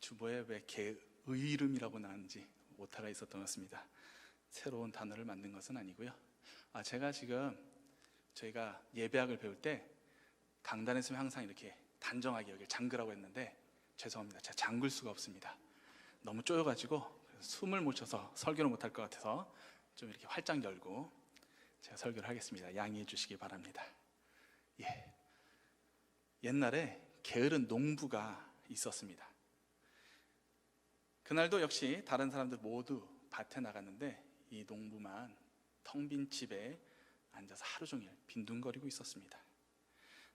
주보에 왜 게으름이라고 나왔는지 오타가 있었던 것 같습니다. 새로운 단어를 만든 것은 아니고요. 제가 지금 저희가 예배학을 배울 때 강단에 서면 항상 이렇게 단정하게 여기를 잠그라고 했는데 죄송합니다. 제가 잠글 수가 없습니다. 너무 쪼여가지고 숨을 못 쉬어서 설교를 못할 것 같아서 좀 이렇게 활짝 열고 제가 설교를 하겠습니다. 양해해 주시기 바랍니다. 옛날에 게으른 농부가 있었습니다. 그날도 역시 다른 사람들 모두 밭에 나갔는데 이 농부만 텅 빈 집에 앉아서 하루 종일 빈둥거리고 있었습니다.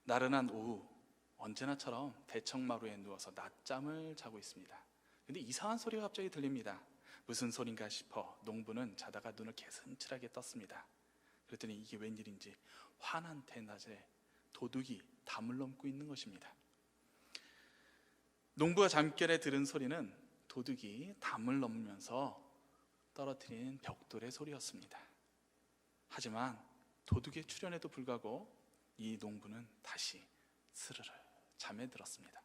나른한 오후 언제나처럼 대청마루에 누워서 낮잠을 자고 있습니다. 근데 이상한 소리가 갑자기 들립니다. 무슨 소린가 싶어 농부는 자다가 눈을 개슴츠하게 떴습니다. 그랬더니 이게 웬일인지 환한 대낮에 도둑이 담을 넘고 있는 것입니다. 농부가 잠결에 들은 소리는 도둑이 담을 넘으면서 떨어뜨린 벽돌의 소리였습니다. 하지만 도둑의 출현에도 불구하고 이 농부는 다시 스르르 잠에 들었습니다.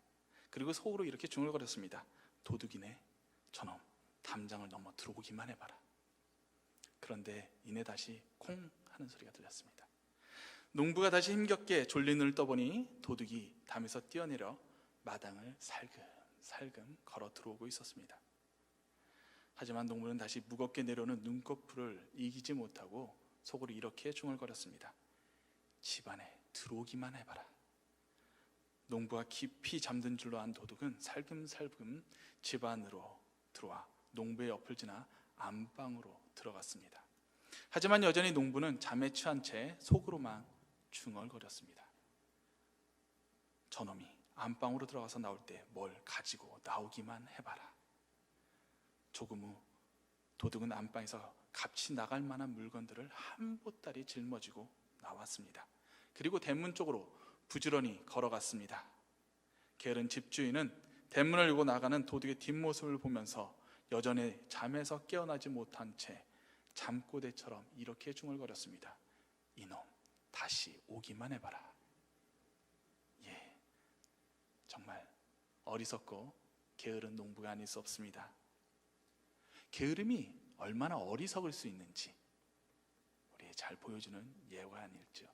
그리고 속으로 이렇게 중얼거렸습니다. 도둑이네, 저놈 담장을 넘어 들어오기만 해봐라. 그런데 이내 다시 콩 하는 소리가 들렸습니다. 농부가 다시 힘겹게 졸린 눈을 떠보니 도둑이 담에서 뛰어내려 마당을 살금 걸어 들어오고 있었습니다. 하지만 농부는 다시 무겁게 내려오는 눈꺼풀을 이기지 못하고 속으로 이렇게 중얼거렸습니다. 집 안에 들어오기만 해봐라. 농부가 깊이 잠든 줄로 안 도둑은 살금살금 집 안으로 들어와 농부의 옆을 지나 안방으로 들어갔습니다. 하지만 여전히 농부는 잠에 취한 채 속으로만 중얼거렸습니다. 저놈이 안방으로 들어가서 나올 때 뭘 가지고 나오기만 해봐라. 조금 후 도둑은 안방에서 값이 나갈 만한 물건들을 한 보따리 짊어지고 나왔습니다. 그리고 대문 쪽으로 부지런히 걸어갔습니다. 게으른 집주인은 대문을 열고 나가는 도둑의 뒷모습을 보면서 여전히 잠에서 깨어나지 못한 채 잠꼬대처럼 이렇게 중얼거렸습니다. 이놈 다시 오기만 해봐라. 정말 어리석고 게으른 농부가 아닐 수 없습니다. 게으름이 얼마나 어리석을 수 있는지 우리 잘 보여주는 예가 아닐지요.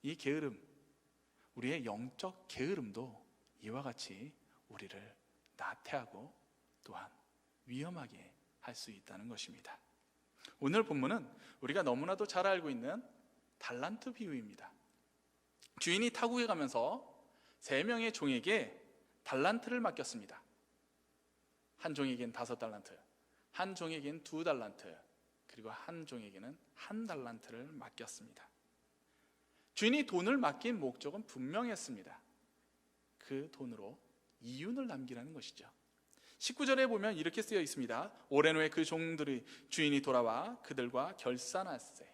이 게으름, 우리의 영적 게으름도 이와 같이 우리를 나태하고 또한 위험하게 할 수 있다는 것입니다. 오늘 본문은 우리가 너무나도 잘 알고 있는 달란트 비유입니다. 주인이 타국에 가면서 3명의 종에게 달란트를 맡겼습니다. 한 종에게는 5달란트, 한 종에게는 2달란트, 그리고 한 종에게는 1달란트를 맡겼습니다. 주인이 돈을 맡긴 목적은 분명했습니다. 그 돈으로 이윤을 남기라는 것이죠. 19절에 보면 이렇게 쓰여 있습니다. 오랜 후에 그 종들의 주인이 돌아와 그들과 결산할세.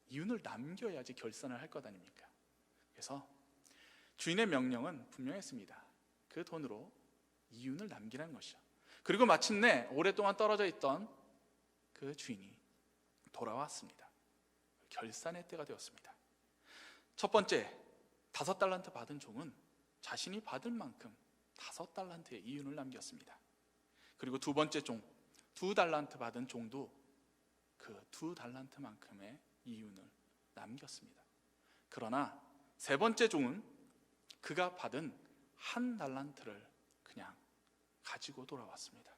이윤을 남겨야지 결산을 할 것 아닙니까? 그래서 주인의 명령은 분명했습니다. 그 돈으로 이윤을 남기라는 것이죠. 그리고 마침내 오랫동안 떨어져 있던 그 주인이 돌아왔습니다. 결산의 때가 되었습니다. 첫 번째 5달란트 받은 종은 자신이 받을 만큼 5달란트의 이윤을 남겼습니다. 그리고 두 번째 종 2달란트 받은 종도 그 2달란트만큼의 이윤을 남겼습니다. 그러나 세 번째 종은 그가 받은 1달란트를 그냥 가지고 돌아왔습니다.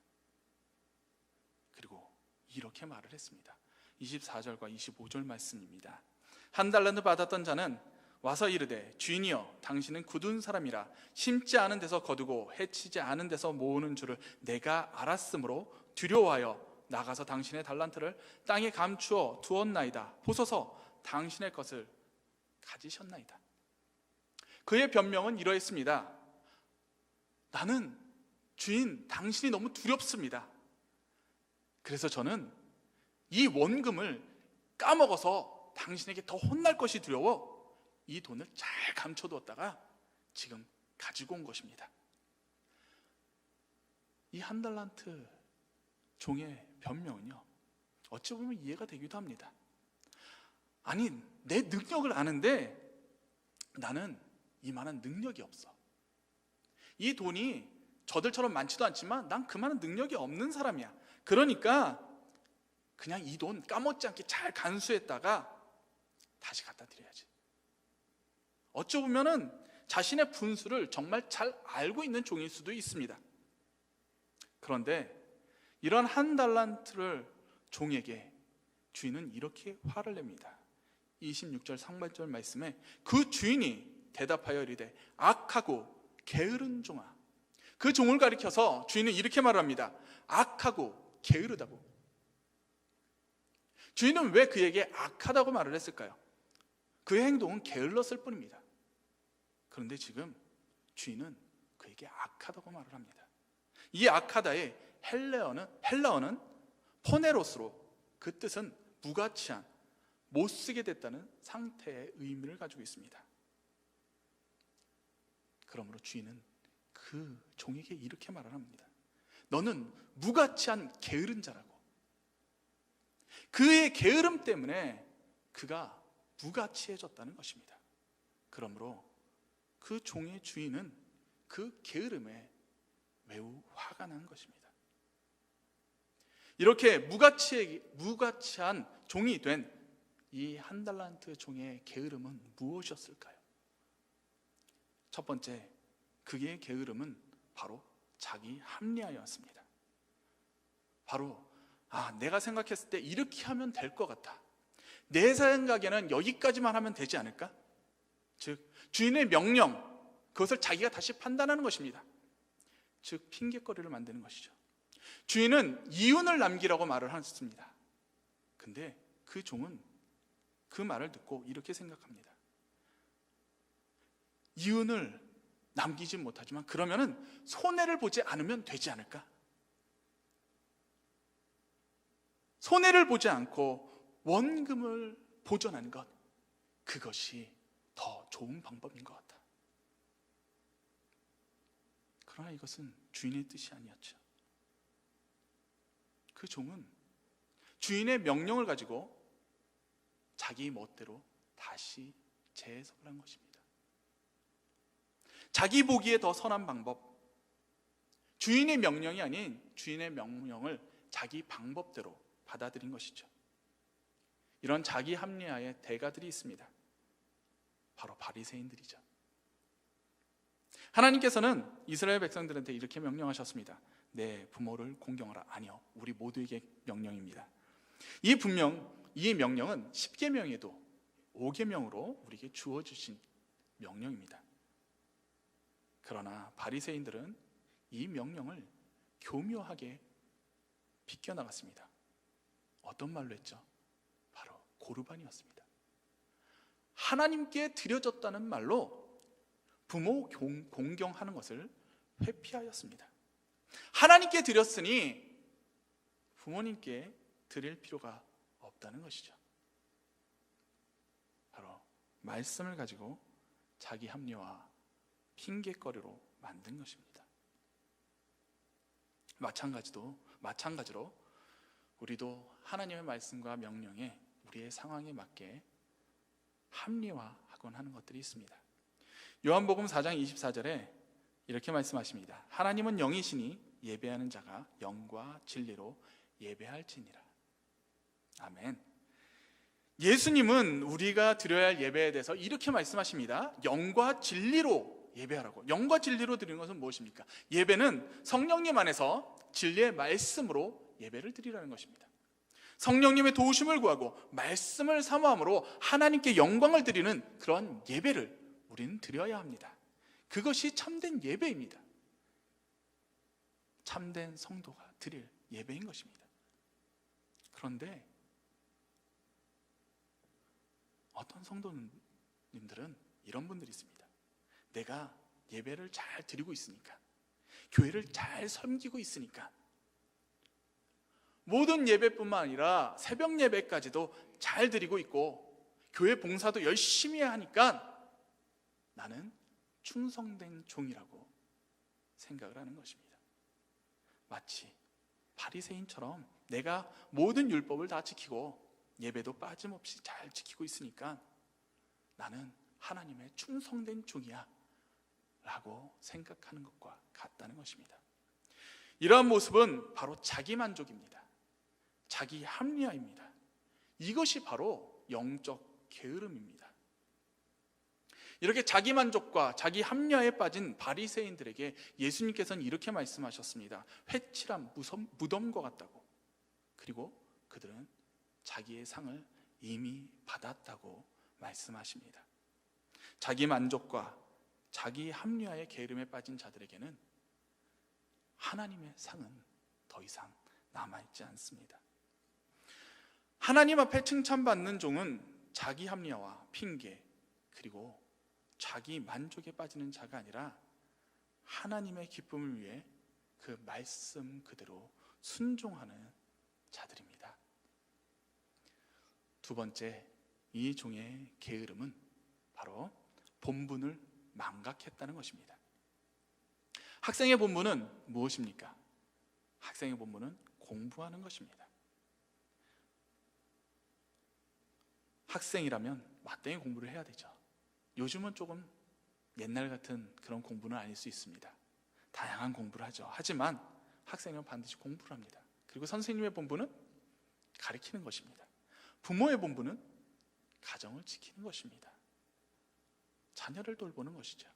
그리고 이렇게 말을 했습니다. 24절과 25절 말씀입니다. 1달란트 받았던 자는 와서 이르되 주인이여 당신은 굳은 사람이라 심지 않은 데서 거두고 해치지 않은 데서 모으는 줄을 내가 알았으므로 두려워하여 나가서 당신의 달란트를 땅에 감추어 두었나이다. 보소서 당신의 것을 가지셨나이다. 그의 변명은 이러했습니다. 나는 주인 당신이 너무 두렵습니다. 그래서 저는 이 원금을 까먹어서 당신에게 더 혼날 것이 두려워 이 돈을 잘 감춰두었다가 지금 가지고 온 것입니다. 이 1달란트 종의 변명은요, 어찌 보면 이해가 되기도 합니다. 아니, 내 능력을 아는데 나는 이만한 능력이 없어. 이 돈이 저들처럼 많지도 않지만 난 그만한 능력이 없는 사람이야. 그러니까 그냥 이 돈 까먹지 않게 잘 간수했다가 다시 갖다 드려야지. 어찌 보면은 자신의 분수를 정말 잘 알고 있는 종일 수도 있습니다. 그런데 이런 한 달란트를 종에게 주인은 이렇게 화를 냅니다. 26절 상반절 말씀에 그 주인이 대답하여 이르되 악하고 게으른 종아. 그 종을 가리켜서 주인은 이렇게 말합니다. 악하고 게으르다고. 주인은 왜 그에게 악하다고 말을 했을까요? 그의 행동은 게을렀을 뿐입니다. 그런데 지금 주인은 그에게 악하다고 말을 합니다. 이 악하다의 헬라어는 포네로스로, 그 뜻은 무가치한, 못 쓰게 됐다는 상태의 의미를 가지고 있습니다. 그러므로 주인은 그 종에게 이렇게 말을 합니다. 너는 무가치한 게으른 자라고. 그의 게으름 때문에 그가 무가치해졌다는 것입니다. 그러므로 그 종의 주인은 그 게으름에 매우 화가 난 것입니다. 이렇게 무가치한 종이 된 이 한 달란트 종의 게으름은 무엇이었을까요? 첫 번째, 그의 게으름은 바로 자기 합리화였습니다. 바로 내가 생각했을 때 이렇게 하면 될 것 같아. 내 생각에는 여기까지만 하면 되지 않을까? 즉 주인의 명령, 그것을 자기가 다시 판단하는 것입니다. 즉 핑계거리를 만드는 것이죠. 주인은 이윤을 남기라고 말을 했습니다. 근데 그 종은 그 말을 듣고 이렇게 생각합니다. 이윤을 남기지 못하지만 그러면은 손해를 보지 않으면 되지 않을까? 손해를 보지 않고 원금을 보존하는 것, 그것이 더 좋은 방법인 것 같다. 그러나 이것은 주인의 뜻이 아니었죠. 그 종은 주인의 명령을 가지고 자기 멋대로 다시 재해석을 한 것입니다. 자기 보기에 더 선한 방법, 주인의 명령이 아닌 주인의 명령을 자기 방법대로 받아들인 것이죠. 이런 자기 합리화의 대가들이 있습니다. 바로 바리새인들이죠. 하나님께서는 이스라엘 백성들한테 이렇게 명령하셨습니다. 내 부모를 공경하라. 아니요, 우리 모두에게 명령입니다. 이 명령은 10계명에도 5계명으로 우리에게 주어주신 명령입니다. 그러나 바리새인들은 이 명령을 교묘하게 비껴나갔습니다. 어떤 말로 했죠? 바로 고르반이었습니다. 하나님께 드려졌다는 말로 부모 공경하는 것을 회피하였습니다. 하나님께 드렸으니 부모님께 드릴 필요가 없다는 것이죠. 바로 말씀을 가지고 자기 합리화, 핑계거리로 만든 것입니다. 마찬가지로 우리도 하나님의 말씀과 명령에 우리의 상황에 맞게 합리화하곤 하는 것들이 있습니다. 요한복음 4장 24절에 이렇게 말씀하십니다. 하나님은 영이시니 예배하는 자가 영과 진리로 예배할지니라. 아멘. 예수님은 우리가 드려야 할 예배에 대해서 이렇게 말씀하십니다. 영과 진리로 예배하라고. 영과 진리로 드리는 것은 무엇입니까? 예배는 성령님 안에서 진리의 말씀으로 예배를 드리라는 것입니다. 성령님의 도우심을 구하고 말씀을 사모함으로 하나님께 영광을 드리는 그런 예배를 우리는 드려야 합니다. 그것이 참된 예배입니다. 참된 성도가 드릴 예배인 것입니다. 그런데 어떤 성도님들은 이런 분들이 있습니다. 내가 예배를 잘 드리고 있으니까, 교회를 잘 섬기고 있으니까, 모든 예배뿐만 아니라 새벽 예배까지도 잘 드리고 있고 교회 봉사도 열심히 하니까 나는 충성된 종이라고 생각을 하는 것입니다. 마치 바리새인처럼 내가 모든 율법을 다 지키고 예배도 빠짐없이 잘 지키고 있으니까 나는 하나님의 충성된 종이야 라고 생각하는 것과 같다는 것입니다. 이러한 모습은 바로 자기만족입니다. 자기 합리화입니다. 이것이 바로 영적 게으름입니다. 이렇게 자기만족과 자기 합리화에 빠진 바리새인들에게 예수님께서는 이렇게 말씀하셨습니다. 회칠한 무덤과 같다고. 그리고 그들은 자기의 상을 이미 받았다고 말씀하십니다. 자기만족과 자기 합리화의 게으름에 빠진 자들에게는 하나님의 상은 더 이상 남아있지 않습니다. 하나님 앞에 칭찬받는 종은 자기 합리화와 핑계 그리고 자기 만족에 빠지는 자가 아니라 하나님의 기쁨을 위해 그 말씀 그대로 순종하는 자들입니다. 두 번째, 이 종의 게으름은 바로 본분을 망각했다는 것입니다. 학생의 본분은 무엇입니까? 학생의 본분은 공부하는 것입니다. 학생이라면 마땅히 공부를 해야 되죠. 요즘은 조금 옛날 같은 그런 공부는 아닐 수 있습니다. 다양한 공부를 하죠. 하지만 학생은 반드시 공부를 합니다. 그리고 선생님의 본분은 가르치는 것입니다. 부모의 본분은 가정을 지키는 것입니다. 자녀를 돌보는 것이죠.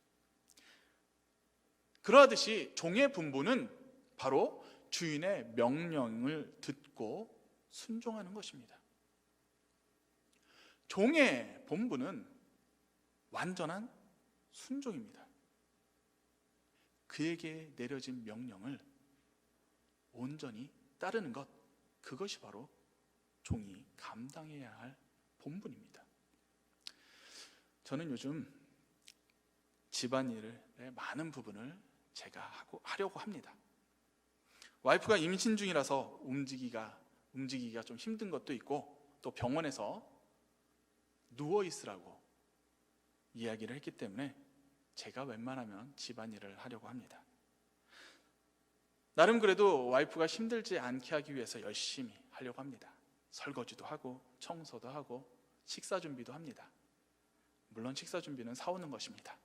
그러하듯이 종의 본분은 바로 주인의 명령을 듣고 순종하는 것입니다. 종의 본분은 완전한 순종입니다. 그에게 내려진 명령을 온전히 따르는 것, 그것이 바로 종이 감당해야 할 본분입니다. 저는 요즘 집안일의 많은 부분을 제가 하려고 합니다. 와이프가 임신 중이라서 움직이기가 좀 힘든 것도 있고, 또 병원에서 누워 있으라고 이야기를 했기 때문에 제가 웬만하면 집안일을 하려고 합니다. 나름 그래도 와이프가 힘들지 않게 하기 위해서 열심히 하려고 합니다. 설거지도 하고 청소도 하고 식사 준비도 합니다. 물론 식사 준비는 사오는 것입니다.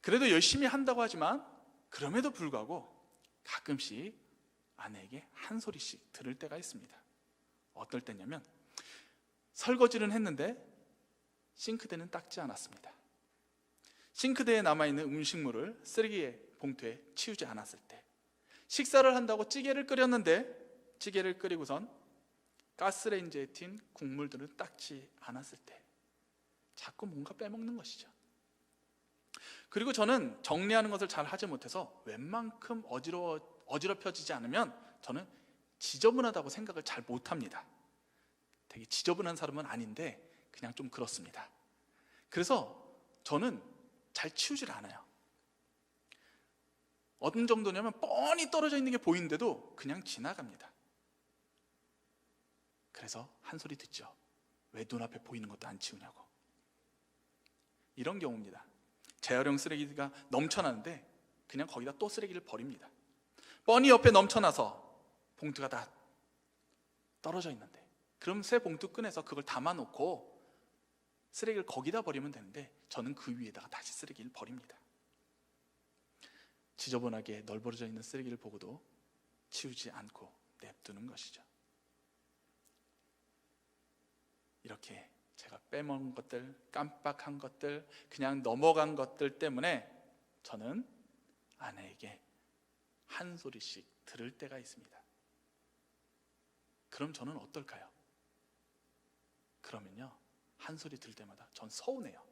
그래도 열심히 한다고 하지만 그럼에도 불구하고 가끔씩 아내에게 한 소리씩 들을 때가 있습니다. 어떨 때냐면 설거지는 했는데 싱크대는 닦지 않았습니다. 싱크대에 남아있는 음식물을 쓰레기 봉투에 치우지 않았을 때, 식사를 한다고 찌개를 끓였는데 찌개를 끓이고선 가스레인지에 튄 국물들을 닦지 않았을 때 자꾸 뭔가 빼먹는 것이죠. 그리고 저는 정리하는 것을 잘 하지 못해서 웬만큼 어지럽혀지지 않으면 저는 지저분하다고 생각을 잘 못합니다. 되게 지저분한 사람은 아닌데 그냥 좀 그렇습니다. 그래서 저는 잘 치우질 않아요. 어떤 정도냐면 뻔히 떨어져 있는 게 보이는데도 그냥 지나갑니다. 그래서 한 소리 듣죠. 왜 눈앞에 보이는 것도 안 치우냐고. 이런 경우입니다. 재활용 쓰레기가 넘쳐나는데 그냥 거기다 또 쓰레기를 버립니다. 뻔히 옆에 넘쳐나서 봉투가 다 떨어져 있는데, 그럼 새 봉투 꺼내서 그걸 담아놓고 쓰레기를 거기다 버리면 되는데 저는 그 위에다가 다시 쓰레기를 버립니다. 지저분하게 널브러져 있는 쓰레기를 보고도 치우지 않고 냅두는 것이죠. 이렇게 제가 빼먹은 것들, 깜빡한 것들, 그냥 넘어간 것들 때문에 저는 아내에게 한 소리씩 들을 때가 있습니다. 그럼 저는 어떨까요? 그러면요, 한 소리 들을 때마다 전 서운해요.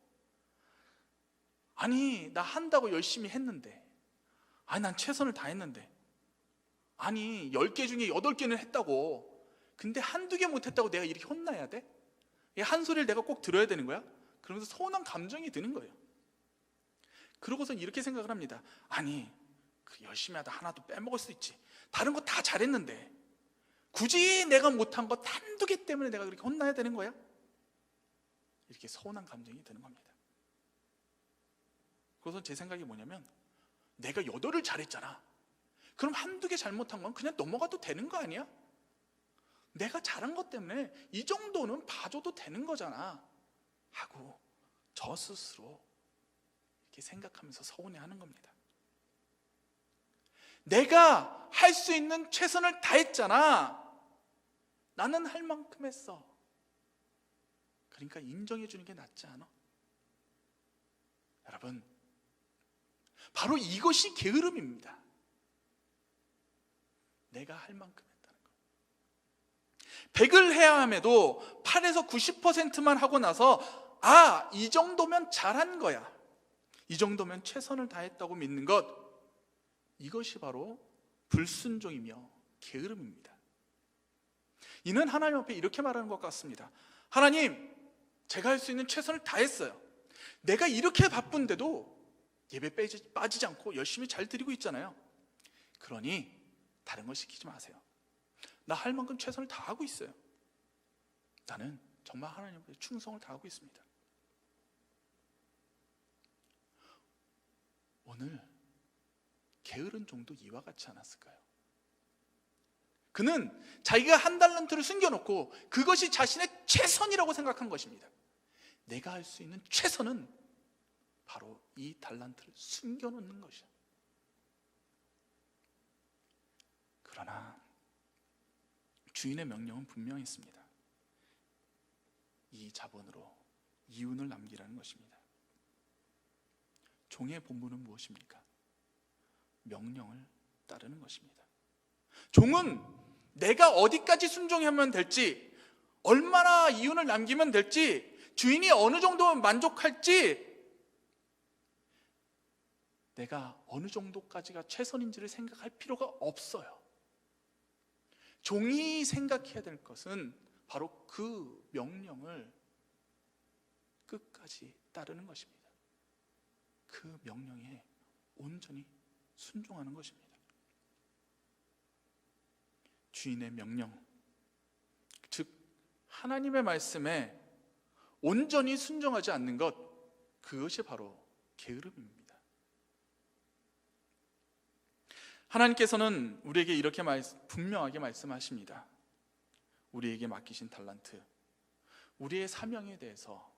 아니, 나 한다고 열심히 했는데, 아니, 난 최선을 다했는데, 아니 10개 중에 8개는 했다고, 근데 한두 개 못했다고 내가 이렇게 혼나야 돼? 한 소리를 내가 꼭 들어야 되는 거야? 그러면서 서운한 감정이 드는 거예요. 그러고선 이렇게 생각을 합니다. 아니, 열심히 하다 하나도 빼먹을 수 있지. 다른 거 다 잘했는데 굳이 내가 못한 거 한두 개 때문에 내가 그렇게 혼나야 되는 거야? 이렇게 서운한 감정이 드는 겁니다. 그래서 제 생각이 뭐냐면, 내가 8을 잘했잖아. 그럼 한두 개 잘못한 건 그냥 넘어가도 되는 거 아니야? 내가 잘한 것 때문에 이 정도는 봐줘도 되는 거잖아 하고 저 스스로 이렇게 생각하면서 서운해하는 겁니다. 내가 할 수 있는 최선을 다했잖아. 나는 할 만큼 했어. 그러니까 인정해 주는 게 낫지 않아? 여러분, 바로 이것이 게으름입니다. 내가 할 만큼 했다는 거. 100을 해야 함에도 8에서 90%만 하고 나서 이 정도면 잘한 거야, 이 정도면 최선을 다했다고 믿는 것, 이것이 바로 불순종이며 게으름입니다. 이는 하나님 앞에 이렇게 말하는 것 같습니다. 하나님, 제가 할 수 있는 최선을 다했어요. 내가 이렇게 바쁜데도 예배 빠지지 않고 열심히 잘 드리고 있잖아요. 그러니 다른 거 시키지 마세요. 나 할 만큼 최선을 다하고 있어요. 나는 정말 하나님 앞에 충성을 다하고 있습니다. 오늘 게으른 종도 이와 같지 않았을까요? 그는 자기가 한 달란트를 숨겨놓고 그것이 자신의 최선이라고 생각한 것입니다. 내가 할 수 있는 최선은 바로 이 달란트를 숨겨놓는 것이야. 그러나 주인의 명령은 분명히 있습니다. 이 자본으로 이윤을 남기라는 것입니다. 종의 본분은 무엇입니까? 명령을 따르는 것입니다. 종은 내가 어디까지 순종하면 될지, 얼마나 이윤을 남기면 될지, 주인이 어느 정도 만족할지, 내가 어느 정도까지가 최선인지를 생각할 필요가 없어요. 종이 생각해야 될 것은 바로 그 명령을 끝까지 따르는 것입니다. 그 명령에 온전히 순종하는 것입니다. 주인의 명령, 즉 하나님의 말씀에 온전히 순종하지 않는 것, 그것이 바로 게으름입니다. 하나님께서는 우리에게 이렇게 분명하게 말씀하십니다. 우리에게 맡기신 달란트, 우리의 사명에 대해서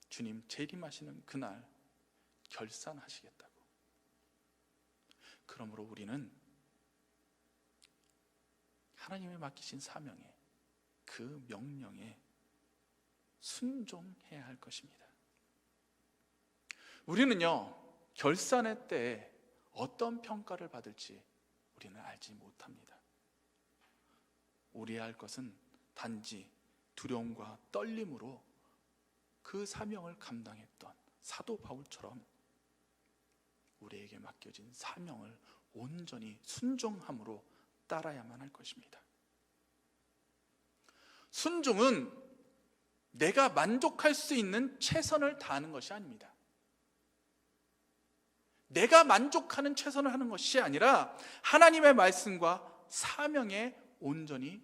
주님 재림하시는 그날 결산하시겠다고. 그러므로 우리는 하나님의 맡기신 사명에, 그 명령에 순종해야 할 것입니다. 우리는요, 결산의 때에 어떤 평가를 받을지 우리는 알지 못합니다. 우리야 할 것은 단지 두려움과 떨림으로 그 사명을 감당했던 사도 바울처럼 우리에게 맡겨진 사명을 온전히 순종함으로 따라야만 할 것입니다. 순종은 내가 만족할 수 있는 최선을 다하는 것이 아닙니다. 내가 만족하는 최선을 하는 것이 아니라 하나님의 말씀과 사명에 온전히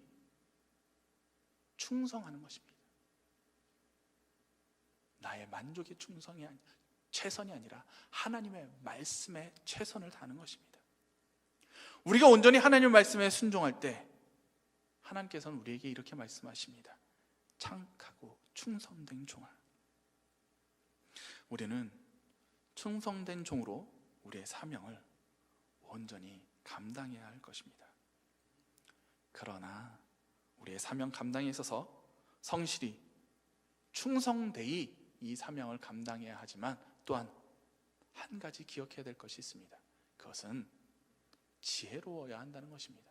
충성하는 것입니다. 나의 만족의 최선이 아니라 하나님의 말씀에 최선을 다하는 것입니다. 우리가 온전히 하나님의 말씀에 순종할 때 하나님께서는 우리에게 이렇게 말씀하십니다. 착하고 충성된 종아. 우리는 충성된 종으로 우리의 사명을 온전히 감당해야 할 것입니다. 그러나 우리의 사명 감당에 있어서 성실히 충성되이 이 사명을 감당해야 하지만 또한 한 가지 기억해야 될 것이 있습니다. 그것은 지혜로워야 한다는 것입니다.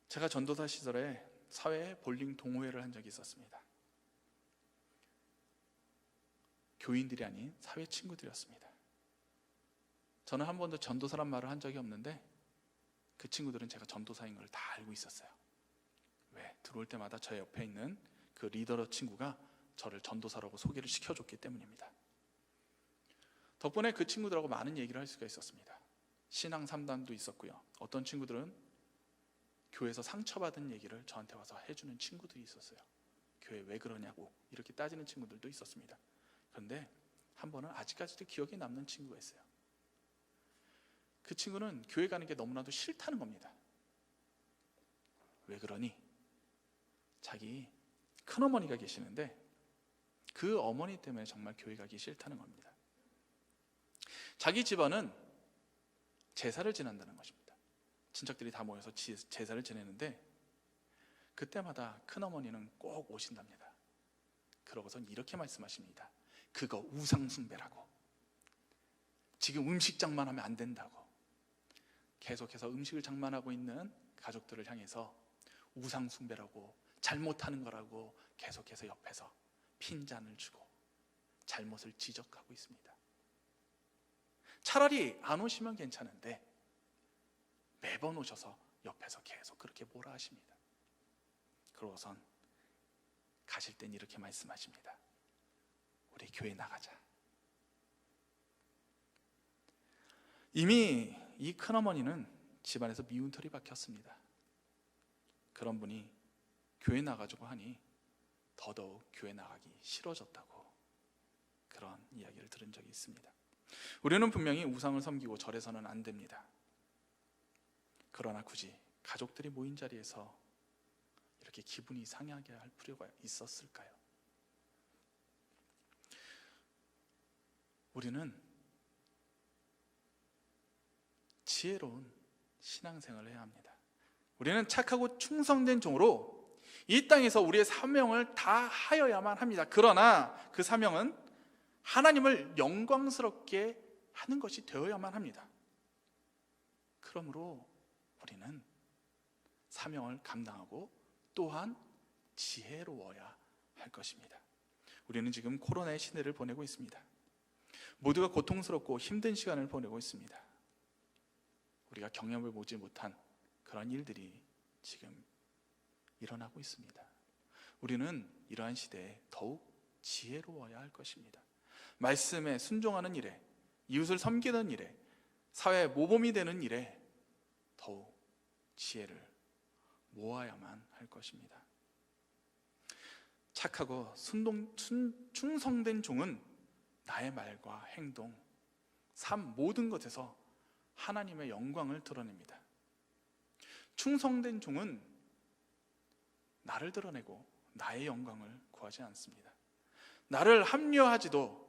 제가 전도사 시절에 사회에 볼링 동호회를 한 적이 있었습니다. 교인들이 아닌 사회 친구들이었습니다. 저는 한 번도 전도사란 말을 한 적이 없는데 그 친구들은 제가 전도사인 걸 다 알고 있었어요. 왜? 들어올 때마다 저 옆에 있는 그 리더 친구가 저를 전도사라고 소개를 시켜줬기 때문입니다. 덕분에 그 친구들하고 많은 얘기를 할 수가 있었습니다. 신앙 상담도 있었고요. 어떤 친구들은 교회에서 상처받은 얘기를 저한테 와서 해주는 친구들이 있었어요. 교회 왜 그러냐고 이렇게 따지는 친구들도 있었습니다. 그런데 한 번은 아직까지도 기억에 남는 친구가 있어요. 그 친구는 교회 가는 게 너무나도 싫다는 겁니다. 왜 그러니? 자기 큰어머니가 계시는데 그 어머니 때문에 정말 교회 가기 싫다는 겁니다. 자기 집안은 제사를 지낸다는 것입니다. 친척들이 다 모여서 제사를 지내는데 그때마다 큰어머니는 꼭 오신답니다. 그러고선 이렇게 말씀하십니다. 그거 우상 숭배라고. 지금 음식 장만하면 안 된다고. 계속해서 음식을 장만하고 있는 가족들을 향해서 우상 숭배라고, 잘못하는 거라고 계속해서 옆에서 핀잔을 주고 잘못을 지적하고 있습니다. 차라리 안 오시면 괜찮은데 매번 오셔서 옆에서 계속 그렇게 뭐라 하십니다. 그러고선 가실 땐 이렇게 말씀하십니다. 우리 교회 나가자. 이미 이 큰어머니는 집안에서 미운 털이 박혔습니다. 그런 분이 교회 나가자고 하니 더더욱 교회 나가기 싫어졌다고 그런 이야기를 들은 적이 있습니다. 우리는 분명히 우상을 섬기고 절해서는 안 됩니다. 그러나 굳이 가족들이 모인 자리에서 이렇게 기분이 상하게 할 필요가 있었을까요? 우리는 지혜로운 신앙생활을 해야 합니다. 우리는 착하고 충성된 종으로 이 땅에서 우리의 사명을 다 하여야만 합니다. 그러나 그 사명은 하나님을 영광스럽게 하는 것이 되어야만 합니다. 그러므로 우리는 사명을 감당하고 또한 지혜로워야 할 것입니다. 우리는 지금 코로나의 시대를 보내고 있습니다. 모두가 고통스럽고 힘든 시간을 보내고 있습니다. 우리가 경험해 보지 못한 그런 일들이 지금 일어나고 있습니다. 우리는 이러한 시대에 더욱 지혜로워야 할 것입니다. 말씀에 순종하는 일에, 이웃을 섬기는 일에, 사회 모범이 되는 일에 더욱 지혜를 모아야만 할 것입니다. 착하고 충성된 종은 나의 말과 행동, 삶 모든 것에서 하나님의 영광을 드러냅니다. 충성된 종은 나를 드러내고 나의 영광을 구하지 않습니다. 나를 합리화하지도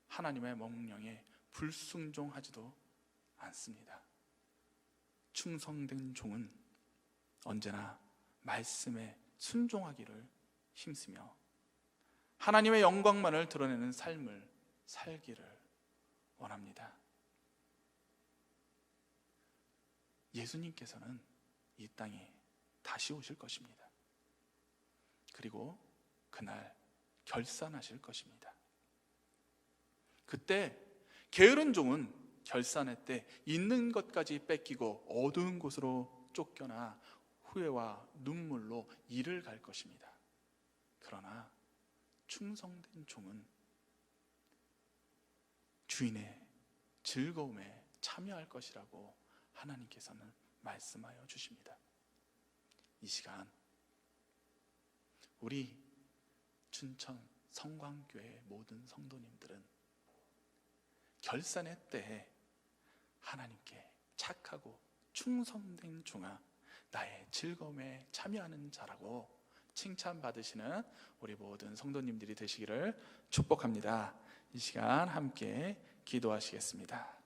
하나님의 명령에 불순종하지도 않습니다. 충성된 종은 언제나 말씀에 순종하기를 힘쓰며 하나님의 영광만을 드러내는 삶을 살기를 원합니다. 예수님께서는 이 땅에 다시 오실 것입니다. 그리고 그날 결산하실 것입니다. 그때 게으른 종은 결산의 때 있는 것까지 뺏기고 어두운 곳으로 쫓겨나 후회와 눈물로 이를 갈 것입니다. 그러나 충성된 종은 주인의 즐거움에 참여할 것이라고 하나님께서는 말씀하여 주십니다. 이 시간 우리 춘천 성광교회 모든 성도님들은 결산의 때에 하나님께 착하고 충성된 종아, 나의 즐거움에 참여하는 자라고 칭찬받으시는 우리 모든 성도님들이 되시기를 축복합니다. 이 시간 함께 기도하시겠습니다.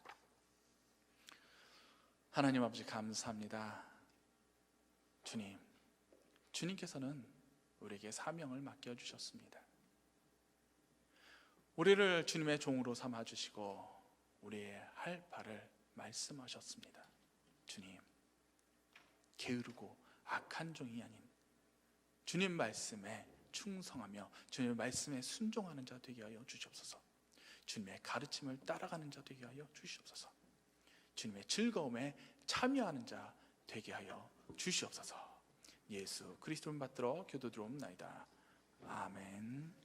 하나님 아버지 감사합니다. 주님께서는 우리에게 사명을 맡겨주셨습니다. 우리를 주님의 종으로 삼아주시고 우리의 할 바를 말씀하셨습니다. 주님, 게으르고 악한 종이 아닌 주님 말씀에 충성하며 주님의 말씀에 순종하는 자 되게 하여 주시옵소서. 주님의 가르침을 따라가는 자 되게 하여 주시옵소서. 주님의 즐거움에 참여하는 자 되게 하여 주시옵소서. 예수 그리스도를 받들어 기도드리옵나이다. 아멘.